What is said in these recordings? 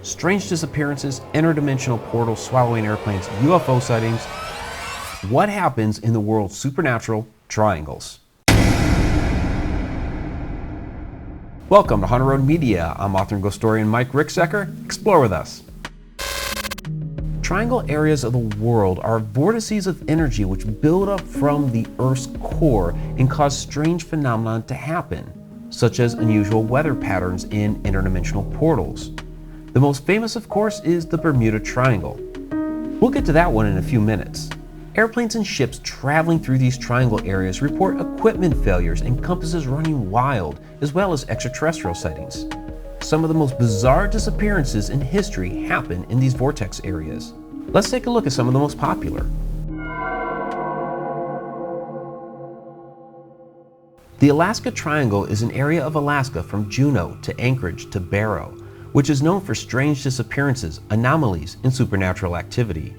Strange disappearances, interdimensional portals swallowing airplanes, UFO sightings. What happens in the world's supernatural triangles? Welcome to Haunted Road Media. I'm author and ghost historian Mike Ricksecker. Explore with us. Triangle areas of the world are vortices of energy which build up from the Earth's core and cause strange phenomena to happen, such as unusual weather patterns in interdimensional portals. The most famous, of course, is the Bermuda Triangle. We'll get to that one in a few minutes. Airplanes and ships traveling through these triangle areas report equipment failures and compasses running wild, as well as extraterrestrial sightings. Some of the most bizarre disappearances in history happen in these vortex areas. Let's take a look at some of the most popular. The Alaska Triangle is an area of Alaska from Juneau to Anchorage to Barrow, which is known for strange disappearances, anomalies, and supernatural activity.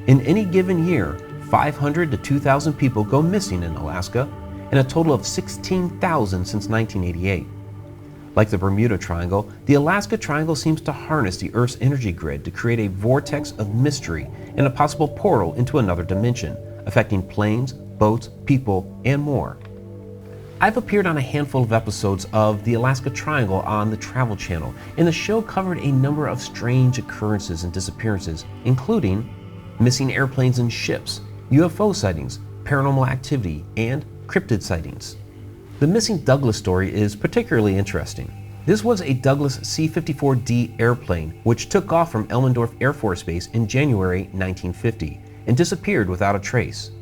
In any given year, 500 to 2,000 people go missing in Alaska, and a total of 16,000 since 1988. Like the Bermuda Triangle, the Alaska Triangle seems to harness the Earth's energy grid to create a vortex of mystery and a possible portal into another dimension, affecting planes, boats, people, and more. I've appeared on a handful of episodes of the Alaska Triangle on the Travel Channel, and the show covered a number of strange occurrences and disappearances, including missing airplanes and ships, UFO sightings, paranormal activity, and cryptid sightings. The missing Douglas story is particularly interesting. This was a Douglas C-54D airplane which took off from Elmendorf Air Force Base in January 1950 and disappeared without a trace.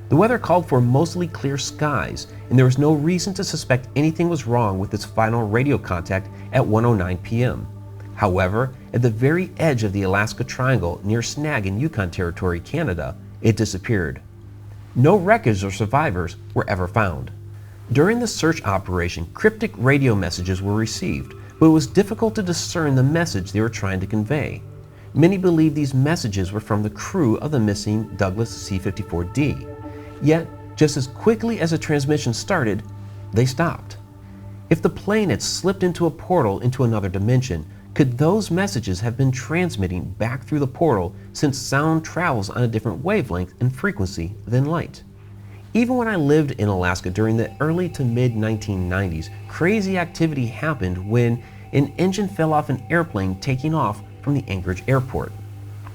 The weather called for mostly clear skies, and there was no reason to suspect anything was wrong with its final radio contact at 1:09 p.m. However, at the very edge of the Alaska Triangle near Snag in Yukon Territory, Canada, it disappeared. No wreckage or survivors were ever found. During the search operation, cryptic radio messages were received, but it was difficult to discern the message they were trying to convey. Many believe these messages were from the crew of the missing Douglas C-54D. Yet, just as quickly as the transmission started, they stopped. If the plane had slipped into a portal into another dimension, could those messages have been transmitting back through the portal, since sound travels on a different wavelength and frequency than light? Even when I lived in Alaska during the early to mid 1990s, crazy activity happened when an engine fell off an airplane taking off from the Anchorage airport.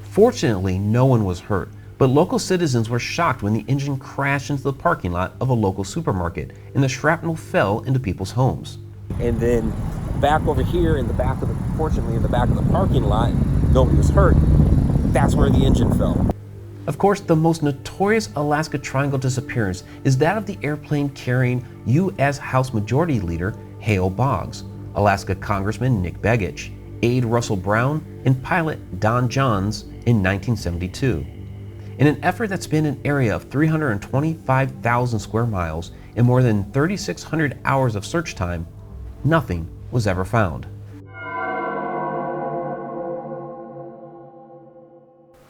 Fortunately, no one was hurt, but local citizens were shocked when the engine crashed into the parking lot of a local supermarket and the shrapnel fell into people's homes. And then back over here in the back of the parking lot, nobody was hurt. That's where the engine fell. Of course, the most notorious Alaska Triangle disappearance is that of the airplane carrying U.S. House Majority Leader Hale Boggs, Alaska Congressman Nick Begich, aide Russell Brown, and pilot Don Johns in 1972. In an effort that spanned an area of 325,000 square miles and more than 3,600 hours of search time, nothing was ever found.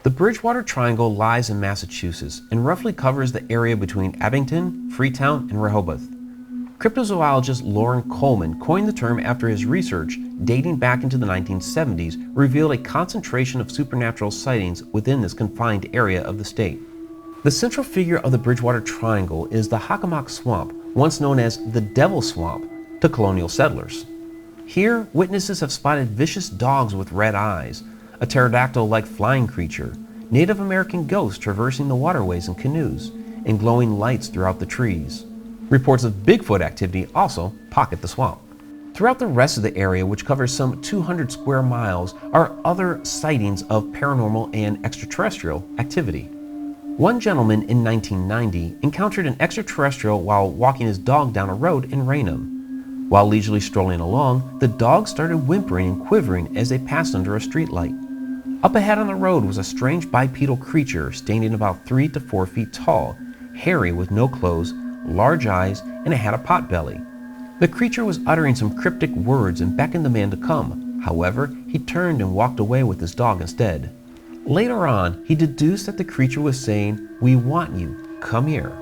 The Bridgewater Triangle lies in Massachusetts and roughly covers the area between Abington, Freetown, and Rehoboth. Cryptozoologist Loren Coleman coined the term after his research, dating back into the 1970s, revealed a concentration of supernatural sightings within this confined area of the state. The central figure of the Bridgewater Triangle is the Hockomock Swamp, once known as the Devil Swamp to colonial settlers. Here, witnesses have spotted vicious dogs with red eyes, a pterodactyl-like flying creature, Native American ghosts traversing the waterways in canoes, and glowing lights throughout the trees. Reports of Bigfoot activity also pocket the swamp. Throughout the rest of the area, which covers some 200 square miles, are other sightings of paranormal and extraterrestrial activity. One gentleman in 1990 encountered an extraterrestrial while walking his dog down a road in Raynham. While leisurely strolling along, the dog started whimpering and quivering as they passed under a streetlight. Up ahead on the road was a strange bipedal creature standing about 3 to 4 feet tall, hairy with no clothes, large eyes, and it had a pot belly. The creature was uttering some cryptic words and beckoned the man to come. However, he turned and walked away with his dog instead. Later on, he deduced that the creature was saying, "We want you, come here."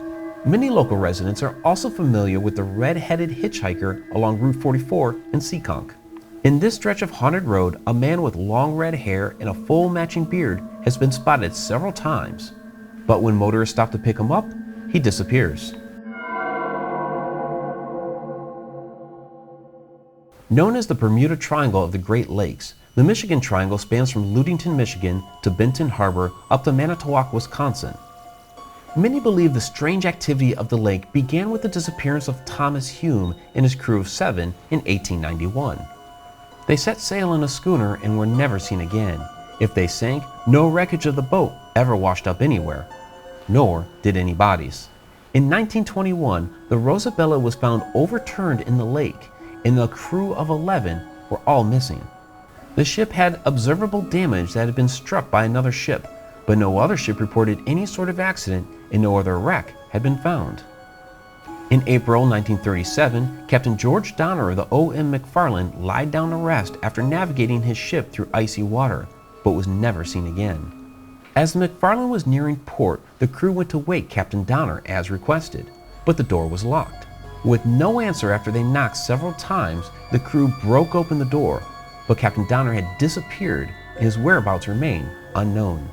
Many local residents are also familiar with the red-headed hitchhiker along Route 44 in Seekonk. In this stretch of haunted road, a man with long red hair and a full matching beard has been spotted several times, but when motorists stop to pick him up, he disappears. Known as the Bermuda Triangle of the Great Lakes, the Michigan Triangle spans from Ludington, Michigan to Benton Harbor up to Manitowoc, Wisconsin. Many believe the strange activity of the lake began with the disappearance of Thomas Hume and his crew of 7 in 1891. They set sail in a schooner and were never seen again. If they sank, no wreckage of the boat ever washed up anywhere, nor did any bodies. In 1921, the Rosabella was found overturned in the lake, and the crew of 11 were all missing. The ship had observable damage that had been struck by another ship, but no other ship reported any sort of accident and no other wreck had been found. In April 1937, Captain George Donner of the O.M. McFarland lied down to rest after navigating his ship through icy water, but was never seen again. As the McFarland was nearing port, the crew went to wake Captain Donner as requested, but the door was locked. With no answer after they knocked several times, the crew broke open the door, but Captain Donner had disappeared and his whereabouts remain unknown.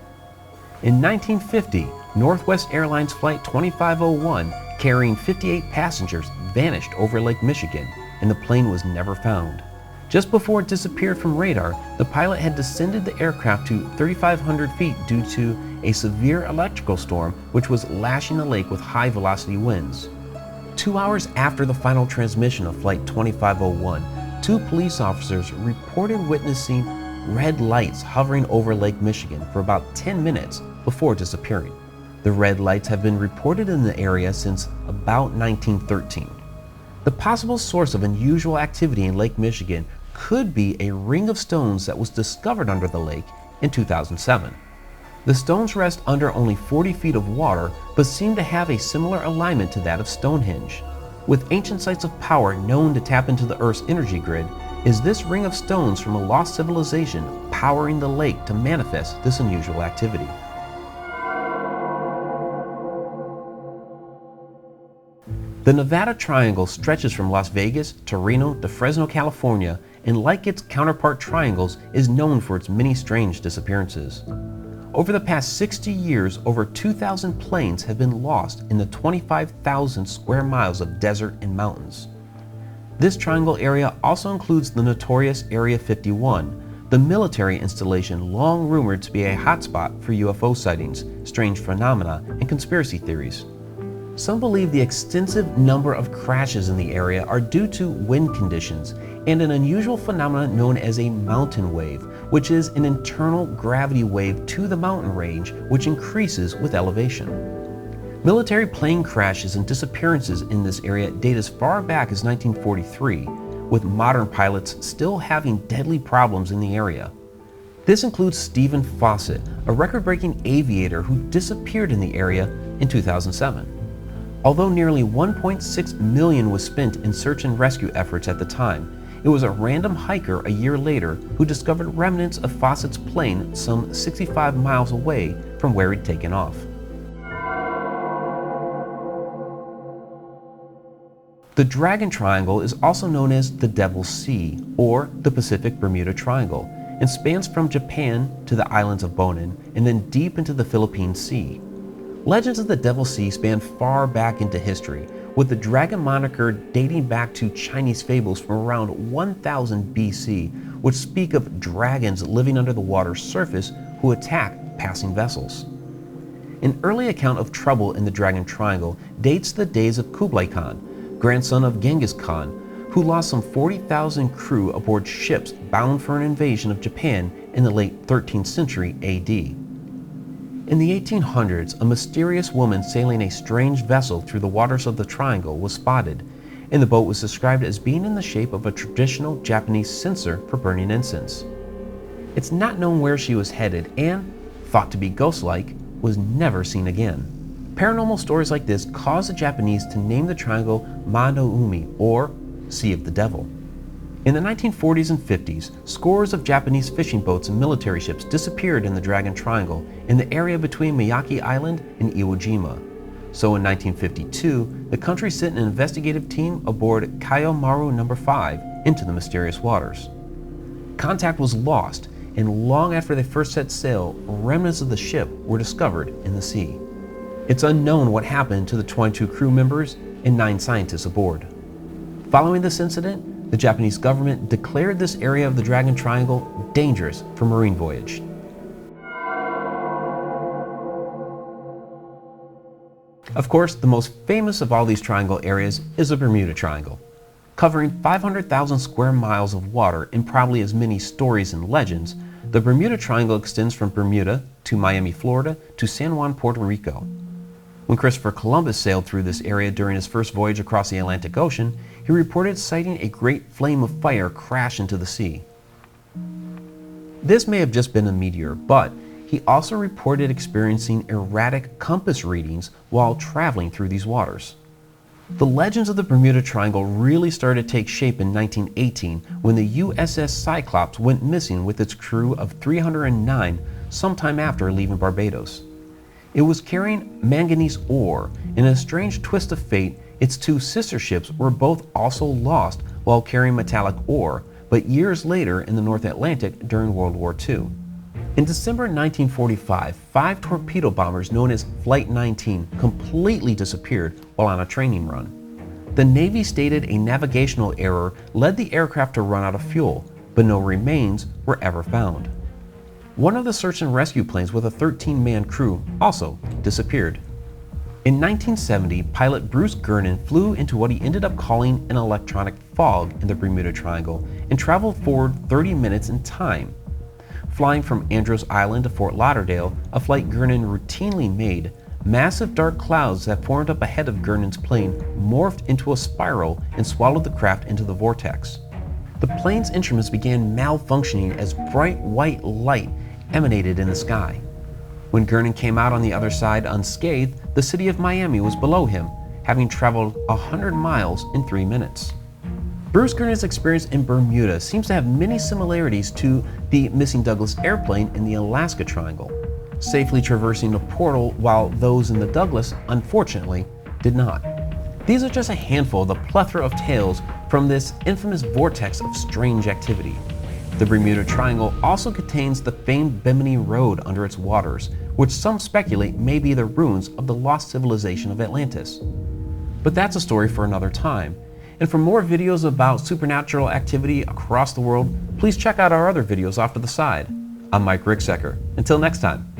In 1950, Northwest Airlines Flight 2501, carrying 58 passengers, vanished over Lake Michigan, and the plane was never found. Just before it disappeared from radar, the pilot had descended the aircraft to 3,500 feet due to a severe electrical storm which was lashing the lake with high-velocity winds. 2 hours after the final transmission of Flight 2501, 2 police officers reported witnessing red lights hovering over Lake Michigan for about 10 minutes before disappearing. The red lights have been reported in the area since about 1913. The possible source of unusual activity in Lake Michigan could be a ring of stones that was discovered under the lake in 2007. The stones rest under only 40 feet of water, but seem to have a similar alignment to that of Stonehenge. With ancient sites of power known to tap into the Earth's energy grid, is this ring of stones from a lost civilization powering the lake to manifest this unusual activity? The Nevada Triangle stretches from Las Vegas to Reno to Fresno, California, and like its counterpart triangles, is known for its many strange disappearances. Over the past 60 years, over 2,000 planes have been lost in the 25,000 square miles of desert and mountains. This triangle area also includes the notorious Area 51, the military installation long rumored to be a hotspot for UFO sightings, strange phenomena, and conspiracy theories. Some believe the extensive number of crashes in the area are due to wind conditions and an unusual phenomenon known as a mountain wave, which is an internal gravity wave to the mountain range which increases with elevation. Military plane crashes and disappearances in this area date as far back as 1943, with modern pilots still having deadly problems in the area. This includes Stephen Fawcett, a record-breaking aviator who disappeared in the area in 2007. Although nearly $1.6 million was spent in search and rescue efforts at the time, it was a random hiker a year later who discovered remnants of Fawcett's plane some 65 miles away from where he'd taken off. The Dragon Triangle is also known as the Devil's Sea, or the Pacific Bermuda Triangle, and spans from Japan to the islands of Bonin and then deep into the Philippine Sea. Legends of the Devil's Sea span far back into history, with the dragon moniker dating back to Chinese fables from around 1000 BC, which speak of dragons living under the water's surface who attack passing vessels. An early account of trouble in the Dragon Triangle dates to the days of Kublai Khan, grandson of Genghis Khan, who lost some 40,000 crew aboard ships bound for an invasion of Japan in the late 13th century AD. In the 1800s, a mysterious woman sailing a strange vessel through the waters of the triangle was spotted, and the boat was described as being in the shape of a traditional Japanese censer for burning incense. It's not known where she was headed and, thought to be ghost-like, was never seen again. Paranormal stories like this caused the Japanese to name the triangle Ma no Umi, or Sea of the Devil. In the 1940s and 50s, scores of Japanese fishing boats and military ships disappeared in the Dragon Triangle in the area between Miyake Island and Iwo Jima. So in 1952, the country sent an investigative team aboard Kayo Maru No. 5 into the mysterious waters. Contact was lost, and long after they first set sail, remnants of the ship were discovered in the sea. It's unknown what happened to the 22 crew members and 9 scientists aboard. Following this incident, the Japanese government declared this area of the Dragon Triangle dangerous for marine voyage. Of course, the most famous of all these triangle areas is the Bermuda Triangle. Covering 500,000 square miles of water and probably as many stories and legends, the Bermuda Triangle extends from Bermuda to Miami, Florida to San Juan, Puerto Rico. When Christopher Columbus sailed through this area during his first voyage across the Atlantic Ocean, he reported sighting a great flame of fire crash into the sea. This may have just been a meteor, but he also reported experiencing erratic compass readings while traveling through these waters. The legends of the Bermuda Triangle really started to take shape in 1918 when the USS Cyclops went missing with its crew of 309 sometime after leaving Barbados. It was carrying manganese ore, and in a strange twist of fate, its 2 sister ships were both also lost while carrying metallic ore, but years later in the North Atlantic during World War II. In December 1945, 5 torpedo bombers known as Flight 19 completely disappeared while on a training run. The Navy stated a navigational error led the aircraft to run out of fuel, but no remains were ever found. One of the search and rescue planes with a 13-man crew also disappeared. In 1970, pilot Bruce Gernon flew into what he ended up calling an electronic fog in the Bermuda Triangle and traveled forward 30 minutes in time. Flying from Andros Island to Fort Lauderdale, a flight Gernon routinely made, massive dark clouds that formed up ahead of Gernon's plane morphed into a spiral and swallowed the craft into the vortex. The plane's instruments began malfunctioning as bright white light emanated in the sky. When Gernon came out on the other side unscathed, the city of Miami was below him, having traveled 100 miles in 3 minutes. Bruce Gernon's experience in Bermuda seems to have many similarities to the missing Douglas airplane in the Alaska Triangle, safely traversing a portal while those in the Douglas, unfortunately, did not. These are just a handful of the plethora of tales from this infamous vortex of strange activity. The Bermuda Triangle also contains the famed Bimini Road under its waters, which some speculate may be the ruins of the lost civilization of Atlantis. But that's a story for another time. And for more videos about supernatural activity across the world, please check out our other videos off to the side. I'm Mike Ricksecker. Until next time.